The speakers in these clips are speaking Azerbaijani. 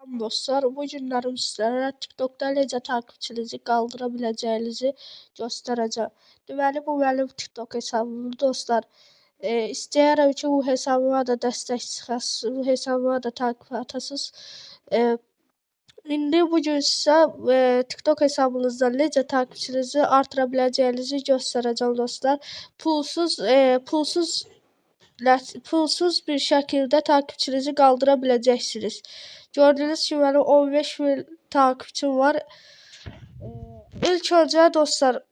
Dostlar, bu günlərim sizlərə TikTokda necə takipçinizi qaldıra biləcəyinizi göstərəcəm. Deməli, bu mənim TikTok hesabımdır dostlar. İstəyərəm ki, bu hesabıma da dəstək çıxasınız, bu hesabıma da takip atasınız. İndi bugün sizə TikTok hesabınızdan necə takipçinizi artıra biləcəyinizi göstərəcəm dostlar. Pulsuz bir şəkildə takipçinizi qaldıra biləcəksiniz. Gördüyünüz kimi mənim 15.000 takipçim var. İlk öncə dostlar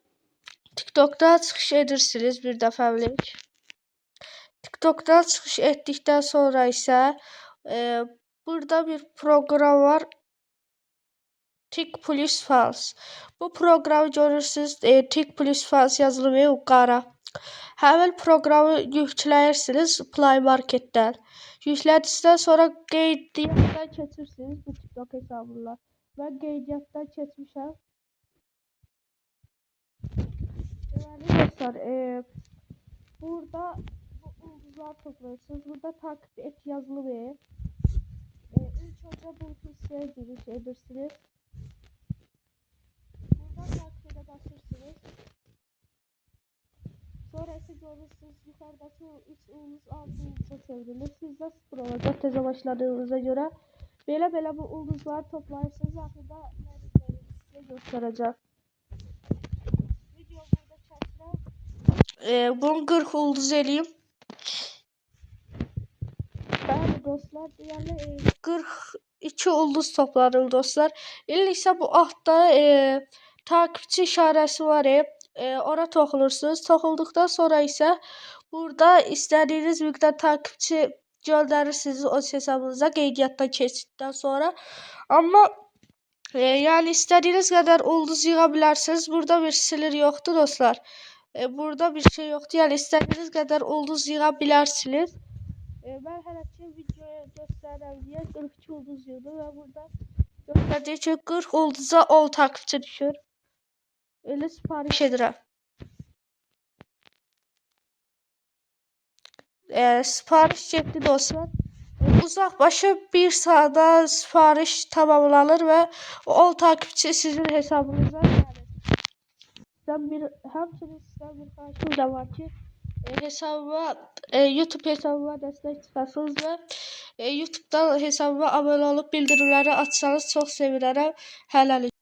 TikTokda çıxış edirsiniz bir dəfəlik. TikTokdan çıxış etdikdən sonra isə burada bir proqram var. TikTok+Fans. Bu proqramı görürsünüz. TikTok+Fans yazılıb qara. Həmin proqramı yükləyirsiniz Play Marketdən. Yüklədikdən sonra qeydiyyatdan keçirsiniz bu TikTok hesabına. Mən qeydiyyatdan keçmişəm. Deməli dostlar, burada bu ulduzları toplayırsınız. Burada takip et yazılıb. İlk önce bu hissəyə giriş edirsiniz. Burada takip edə basırsınız. Sonra ise görürsünüz yukarıdaki 3 ulduz 6 ulduza çevrilir. Sizdə 0 olacaq tezə başladığınıza görə. Belə bu ulduzları toplayırsınız. Axırda sizə göstərəcəm. Video burada çəkirəm. Bunu 40 ulduz eləyim. Bəli dostlar, deməli 42 ulduz topladım dostlar. İndi isə bu altda takipçi işarəsi var. Ora toxunursunuz. Toxunduqdan sonra isə burada istədiyiniz miqdar takipçi göndərirsiniz o hesabınıza qeydiyyatdan keçdikdən sonra. Amma yəni istədiyiniz qədər ulduz yığa bilərsiniz. Burada bir sınır yoxdur dostlar. Burada bir şey yoxdur. Yəni istədiyiniz qədər ulduz yığa bilərsiniz. Mən hələ ki videoya göstərirəm deyə 42 ulduz yığdım və burada göstərdiyi ki 40 ulduza 10 takipçi düşür. Elə sipariş edirəm. Sipariş getdi dostlar. Uzaqbaşı 1 saata sipariş tamamlanır və 10 takipçi sizin hesabınıza gəlir. Həmçinin sizdən bir xahişim də var ki, YouTube hesabıma dəstək çıxasınız və YouTube'dan hesabıma abunə olub bildirimləri açsanız çox sevinərəm. Hələlik.